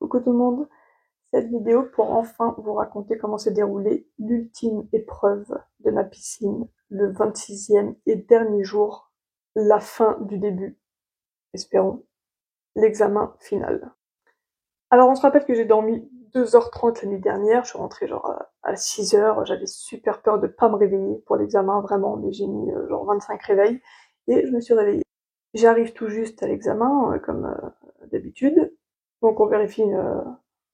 Coucou tout le monde, cette vidéo pour enfin vous raconter comment s'est déroulée l'ultime épreuve de ma piscine, le 26e et dernier jour, la fin du début, espérons, l'examen final. Alors on se rappelle que j'ai dormi 2h30 la nuit dernière, je suis rentrée genre à 6h, j'avais super peur de pas me réveiller pour l'examen vraiment, mais j'ai mis genre 25 réveils et je me suis réveillée. J'arrive tout juste à l'examen, comme d'habitude, donc on vérifie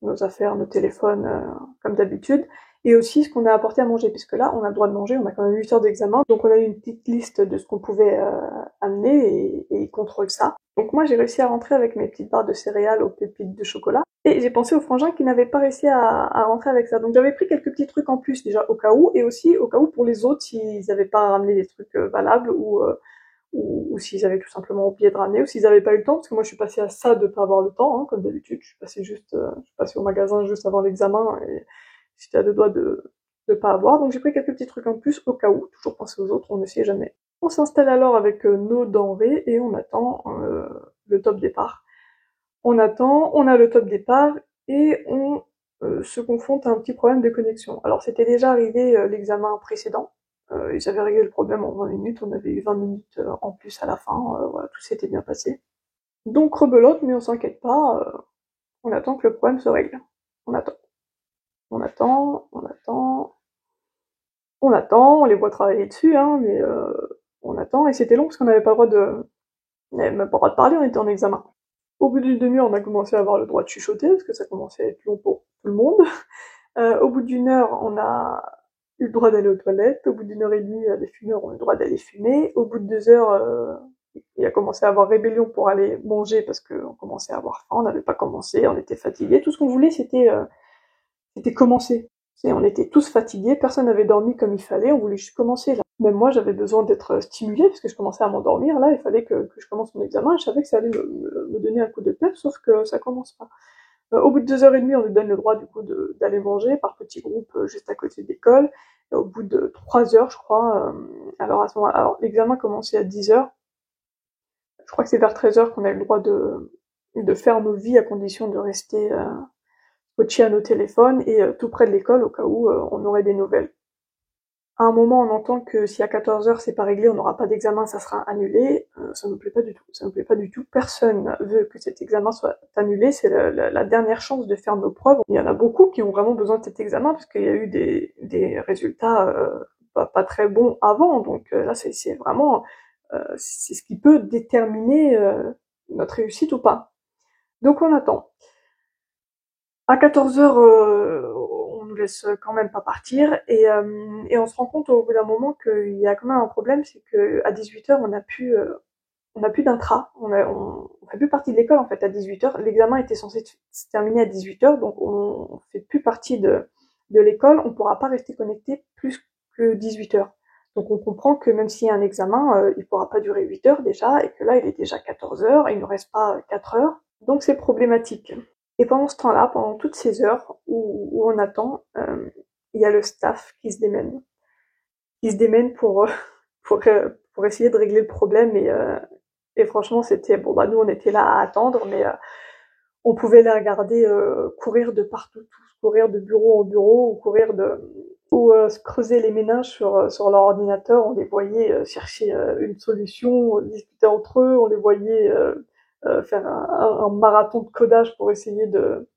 nos affaires, nos téléphones, comme d'habitude, et aussi ce qu'on a apporté à manger, puisque là, on a le droit de manger, on a quand même 8 heures d'examen, donc on a eu une petite liste de ce qu'on pouvait amener, et ils contrôlent ça. Donc moi, j'ai réussi à rentrer avec mes petites barres de céréales aux pépites de chocolat, et j'ai pensé aux frangins qui n'avaient pas réussi à rentrer avec ça. Donc j'avais pris quelques petits trucs en plus, déjà au cas où, et aussi au cas où pour les autres, s'ils n'avaient pas ramené des trucs valables, ou s'ils avaient tout simplement oublié de ramener, ou s'ils n'avaient pas eu le temps, parce que moi je suis passée à ça de pas avoir le temps, hein, comme d'habitude, je suis passée au magasin juste avant l'examen, et j'étais à deux doigts de pas avoir, donc j'ai pris quelques petits trucs en plus, au cas où, toujours penser aux autres, on ne sait jamais. On s'installe alors avec nos denrées, et on attend le top départ. On attend, on a le top départ, et on se confronte à un petit problème de connexion. Alors c'était déjà arrivé l'examen précédent, ils avaient réglé le problème en 20 minutes, on avait eu 20 minutes en plus à la fin, voilà, tout s'était bien passé. Donc rebelote, mais on s'inquiète pas, on attend que le problème se règle. On attend. On attend, on attend, on attend, on les voit travailler dessus, hein, mais on attend, et c'était long parce qu'on n'avait pas le droit on n'avait même pas le droit de parler, on était en examen. Au bout d'une demi-heure, on a commencé à avoir le droit de chuchoter, parce que ça commençait à être long pour tout le monde. Au bout d'une heure, on a eu le droit d'aller aux toilettes. Au bout d'une heure et demie, les fumeurs ont eu le droit d'aller fumer. Au bout de 2 heures, il a commencé à avoir rébellion pour aller manger parce qu'on commençait à avoir faim, on n'avait pas commencé, on était fatigués. Tout ce qu'on voulait, c'était commencer. On était tous fatigués, personne n'avait dormi comme il fallait, on voulait juste commencer là. Même moi, j'avais besoin d'être stimulée parce que je commençais à m'endormir là, il fallait que je commence mon examen, et je savais que ça allait me donner un coup de pep, sauf que ça commence pas. Au bout de 2h30, on nous donne le droit du coup d'aller manger par petits groupes juste à côté de l'école. Et au bout de 3 heures, je crois, alors à ce moment, alors l'examen commençait à 10h. Je crois que c'est vers 13h qu'on a eu le droit de faire nos vies à condition de rester scotché à nos téléphones et tout près de l'école au cas où on aurait des nouvelles. À un moment, on entend que si à 14h c'est pas réglé, on n'aura pas d'examen, ça sera annulé. Ça nous plaît pas du tout. Ça nous plaît pas du tout. Personne veut que cet examen soit annulé. C'est la dernière chance de faire nos preuves. Il y en a beaucoup qui ont vraiment besoin de cet examen parce qu'il y a eu des résultats pas très bons avant. Donc là, c'est vraiment c'est ce qui peut déterminer notre réussite ou pas. Donc on attend. À 14h, on nous laisse quand même pas partir, et on se rend compte au bout d'un moment qu'il y a quand même un problème, c'est qu'à 18h, on n'a plus d'intra, on fait plus partie de l'école en fait à 18h. L'examen était censé se terminer à 18h, donc on fait plus partie de l'école, on pourra pas rester connecté plus que 18h. Donc on comprend que même s'il y a un examen, il pourra pas durer 8 heures déjà, et que là il est déjà 14h, il ne reste pas 4 heures, donc c'est problématique. Et pendant ce temps-là, pendant toutes ces heures où on attend, il y a le staff qui se démène. Qui se démène pour essayer de régler le problème. Et franchement, c'était... Bon, bah nous, on était là à attendre, mais on pouvait les regarder courir de partout, tous, courir de bureau en bureau, ou se creuser les méninges sur leur ordinateur. On les voyait chercher une solution, discuter entre eux, on les voyait faire un marathon de codage pour essayer de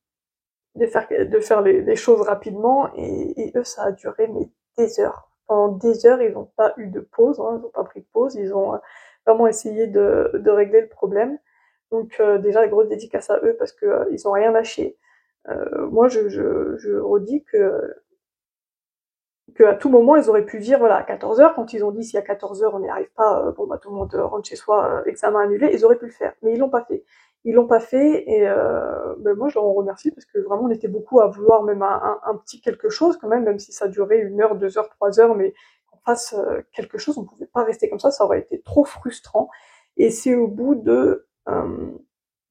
faire les choses rapidement, et eux, ça a duré mais des heures. Pendant des heures, ils n'ont pas eu de pause, hein, ils n'ont pas pris de pause, ils ont vraiment essayé de régler le problème. Donc déjà, une grosse dédicace à eux parce que ils ont rien lâché. Moi, je redis que à tout moment, ils auraient pu dire, voilà, à 14h, quand ils ont dit si à 14h on n'y arrive pas, bon bah tout le monde rentre chez soi, examen annulé, ils auraient pu le faire. Mais ils l'ont pas fait. Ils l'ont pas fait, et ben moi je leur en remercie parce que vraiment on était beaucoup à vouloir même un petit quelque chose quand même si ça durait 1 heure, 2 heures, 3 heures, mais qu'on fasse quelque chose, on pouvait pas rester comme ça aurait été trop frustrant. Et c'est au bout de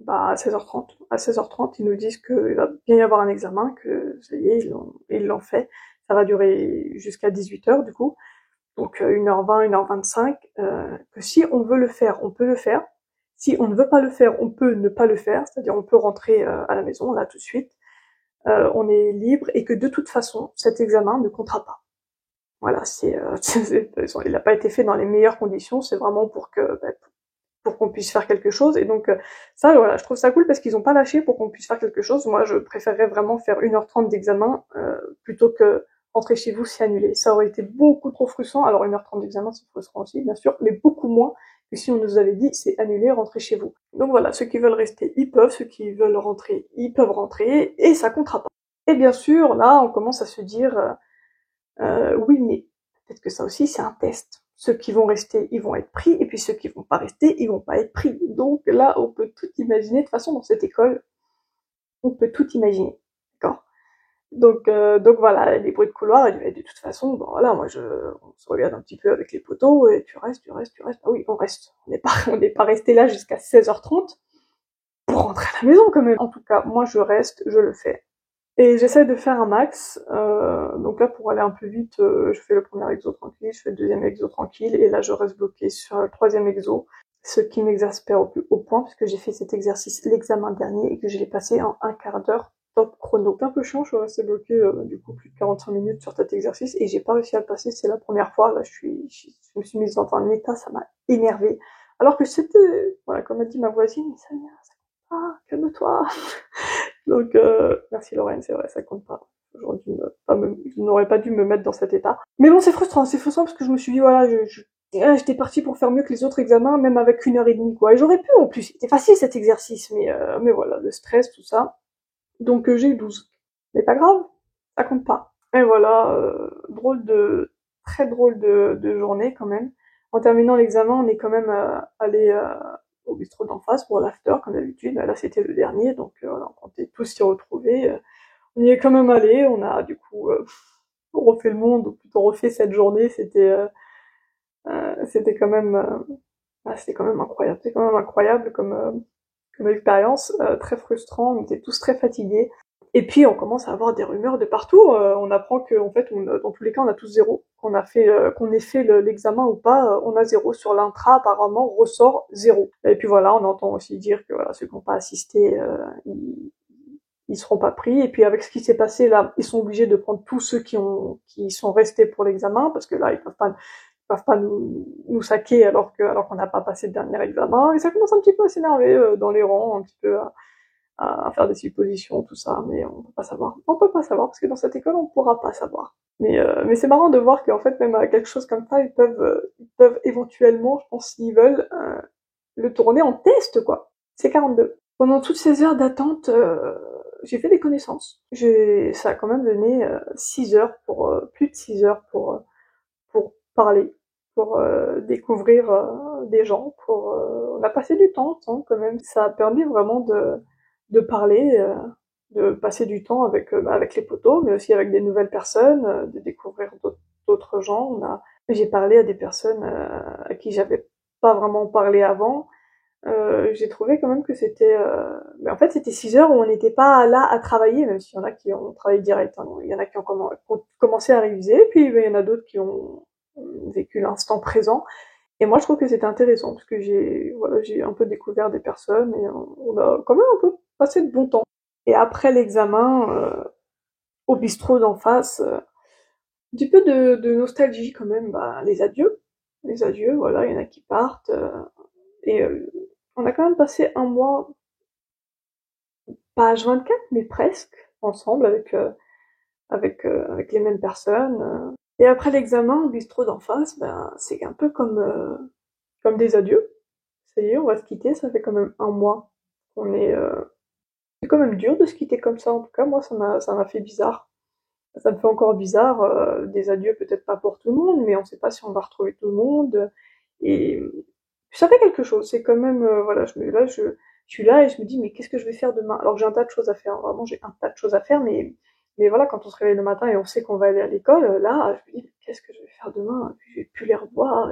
bah, à 16h30. À 16h30, ils nous disent qu'il va bien y avoir un examen, que ça y est, ils l'ont fait. Ça va durer jusqu'à 18h du coup, donc 1h20, 1h25, que si on veut le faire, on peut le faire. Si on ne veut pas le faire, on peut ne pas le faire, c'est-à-dire on peut rentrer à la maison là tout de suite, on est libre et que de toute façon cet examen ne comptera pas. Voilà, il n'a pas été fait dans les meilleures conditions, c'est vraiment pour qu'on puisse faire quelque chose. Et donc ça, voilà, je trouve ça cool parce qu'ils ont pas lâché pour qu'on puisse faire quelque chose. Moi, je préférerais vraiment faire 1h30 d'examen plutôt que rentrer chez vous si annulé. Ça aurait été beaucoup trop frustrant. Alors 1h30 d'examen, c'est frustrant aussi, bien sûr, mais beaucoup moins que si on nous avait dit c'est annulé, rentrez chez vous. Donc voilà, ceux qui veulent rester, ils peuvent, ceux qui veulent rentrer, ils peuvent rentrer, et ça comptera pas. Et bien sûr, là, on commence à se dire oui, mais peut-être que ça aussi, c'est un test. Ceux qui vont rester, ils vont être pris, et puis ceux qui vont pas rester, ils vont pas être pris. Donc là, on peut tout imaginer. De toute façon, dans cette école, on peut tout imaginer. D'accord. Donc voilà, les bruits de couloir, et de toute façon, bon voilà, on se regarde un petit peu avec les poteaux, et tu restes, tu restes, tu restes. Ah oui, on reste. On n'est pas resté là jusqu'à 16h30 pour rentrer à la maison quand même. En tout cas, moi je reste, je le fais. Et j'essaie de faire un max. Donc là, pour aller un peu vite, je fais le premier exo tranquille, je fais le deuxième exo tranquille, et là, je reste bloquée sur le troisième exo, ce qui m'exaspère au plus haut point, puisque j'ai fait cet exercice l'examen dernier et que je l'ai passé en un quart d'heure top chrono. C'est un peu chiant, je suis restée bloquée du coup plus de 45 minutes sur cet exercice et j'ai pas réussi à le passer, c'est la première fois. Là, je me suis mise dans un état, ça m'a énervée. Alors que c'était, voilà, comme a dit ma voisine, Samia, ça va pas, calme-toi. Donc, merci Lorraine, c'est vrai, ça compte pas. J'aurais dû je n'aurais pas dû me mettre dans cet état. Mais bon, c'est frustrant parce que je me suis dit, voilà, j'étais partie pour faire mieux que les autres examens, même avec 1h30, quoi. Et j'aurais pu, en plus, c'était facile cet exercice, mais voilà, le stress, tout ça. Donc, j'ai eu 12. Mais pas grave, ça compte pas. Et voilà, très drôle de journée quand même. En terminant l'examen, on est quand même allé au bistrot d'en face pour l'after, comme d'habitude. Là, c'était le dernier, donc voilà, on comptait tous s'y retrouver. On y est quand même allé, on a du coup refait le monde, ou plutôt refait cette journée. C'était quand même, c'était quand même incroyable. C'est quand même incroyable comme expérience, très frustrant. On était tous très fatigués. Et puis on commence à avoir des rumeurs de partout. On apprend que en fait, dans tous les cas, on a tous zéro. Qu'on ait fait l'examen ou pas, on a zéro. Sur l'intra, apparemment, ressort zéro. Et puis voilà, on entend aussi dire que voilà, ceux qui n'ont pas assisté, ils seront pas pris. Et puis avec ce qui s'est passé là, ils sont obligés de prendre tous ceux qui sont restés pour l'examen, parce que là, ils peuvent pas nous saquer alors qu'on n'a pas passé le dernier examen. Et ça commence un petit peu à s'énerver dans les rangs, un petit peu à faire des suppositions, tout ça, mais on peut pas savoir. On peut pas savoir, parce que dans cette école, on pourra pas savoir. Mais c'est marrant de voir qu'en fait, même à quelque chose comme ça, ils peuvent éventuellement, je pense, s'ils veulent, le tourner en test, quoi. C'est 42. Pendant toutes ces heures d'attente, j'ai fait des connaissances. Ça a quand même donné 6 heures plus de 6 heures pour parler, pour découvrir des gens, on a passé du temps ensemble quand même. Ça a permis vraiment de parler, de passer du temps avec les potos, mais aussi avec des nouvelles personnes, de découvrir d'autres gens. J'ai parlé à des personnes à qui j'avais pas vraiment parlé avant. J'ai trouvé quand même que mais en fait, c'était 6 heures où on n'était pas là à travailler, même s'il y en a qui ont travaillé direct, hein. Il y en a qui ont commencé à réviser, puis ben, il y en a d'autres qui ont vécu l'instant présent. Et moi, je trouve que c'était intéressant, parce que j'ai un peu découvert des personnes, et on a quand même un peu passé de bon temps. Et après l'examen, au bistrot d'en face, un petit peu de nostalgie quand même, bah, les adieux. Les adieux, voilà, il y en a qui partent, et on a quand même passé un mois, pas H24, mais presque, ensemble, avec les mêmes personnes. Et après l'examen, au bistrot d'en face, ben, c'est un peu comme des adieux. Ça y est, on va se quitter, ça fait quand même un mois qu'on est... C'est quand même dur de se quitter comme ça, en tout cas, moi, ça m'a fait bizarre. Ça me fait encore bizarre, des adieux peut-être pas pour tout le monde, mais on sait pas si on va retrouver tout le monde. Et ça fait quelque chose, c'est quand même, voilà, je suis là et je me dis, mais qu'est-ce que je vais faire demain? Alors que j'ai un tas de choses à faire, vraiment, j'ai un tas de choses à faire, mais voilà, quand on se réveille le matin et on sait qu'on va aller à l'école, là, je me dis, mais qu'est-ce que je vais faire demain? Je vais plus les revoir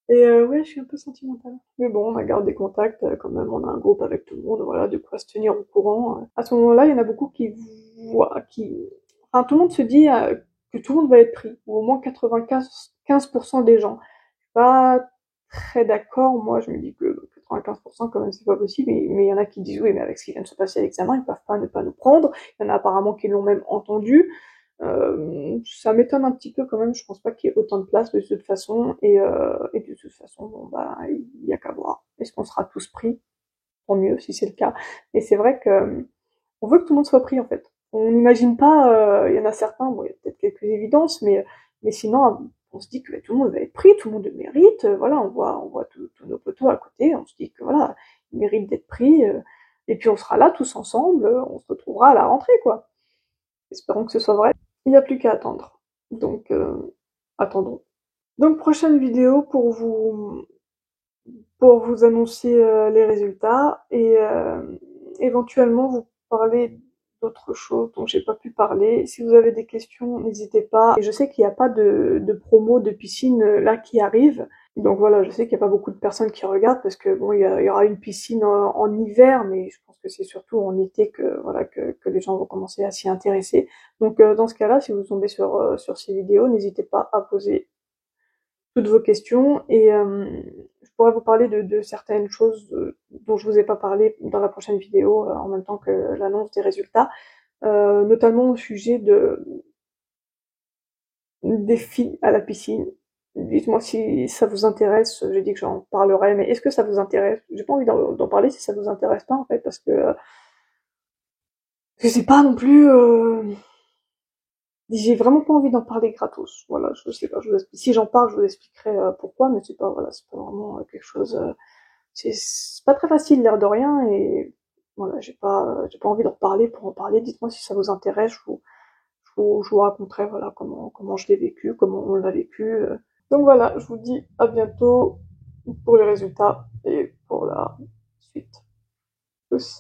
ouais, je suis un peu sentimentale. Mais bon, on a gardé contact quand même, on a un groupe avec tout le monde, voilà, de quoi se tenir au courant. À ce moment-là, il y en a beaucoup enfin, tout le monde se dit que tout le monde va être pris, ou au moins 95% des gens. Je suis pas très d'accord, moi je me dis que 95% quand même c'est pas possible, mais il y en a qui disent oui mais avec ce qui vient de se passer à l'examen, ils peuvent pas ne pas nous prendre. Il y en a apparemment qui l'ont même entendu. Ça m'étonne un petit peu quand même, je pense pas qu'il y ait autant de place de toute façon, et de toute façon, bon bah il y a qu'à voir. Est-ce qu'on sera tous pris? Tant mieux si c'est le cas. Et c'est vrai que on veut que tout le monde soit pris en fait. On n'imagine pas, il y en a certains, bon il y a peut-être quelques évidences, mais sinon on se dit que tout le monde va être pris, tout le monde le mérite, voilà, on voit tous nos potos à côté, on se dit que voilà, ils méritent d'être pris, et puis on sera là tous ensemble, on se retrouvera à la rentrée quoi. Espérons que ce soit vrai. Il n'y a plus qu'à attendre. Donc attendons. Donc prochaine vidéo pour vous annoncer les résultats et éventuellement vous parler d'autres choses dont j'ai pas pu parler. Si vous avez des questions, n'hésitez pas. Et je sais qu'il n'y a pas de promo de piscine là qui arrive. Donc voilà, je sais qu'il n'y a pas beaucoup de personnes qui regardent parce que bon, il y aura une piscine en hiver, mais je pense que c'est surtout en été que voilà que les gens vont commencer à s'y intéresser. Donc dans ce cas-là, si vous tombez sur ces vidéos, n'hésitez pas à poser toutes vos questions et je pourrais vous parler de certaines choses dont je vous ai pas parlé dans la prochaine vidéo en même temps que l'annonce des résultats, notamment au sujet des filles à la piscine. Dites-moi si ça vous intéresse, j'ai dit que j'en parlerai, mais est-ce que ça vous intéresse? J'ai pas envie d'en parler si ça vous intéresse pas en fait, parce que je sais pas non plus, j'ai vraiment pas envie d'en parler gratos. Voilà, je sais pas, si j'en parle, je vous expliquerai pourquoi, mais c'est pas, voilà, c'est pas vraiment quelque chose, c'est pas très facile l'air de rien, et voilà, j'ai pas envie d'en parler pour en parler. Dites-moi si ça vous intéresse, je vous raconterai, voilà, comment je l'ai vécu, comment on l'a vécu. Donc voilà, je vous dis à bientôt pour les résultats et pour la suite. Tous.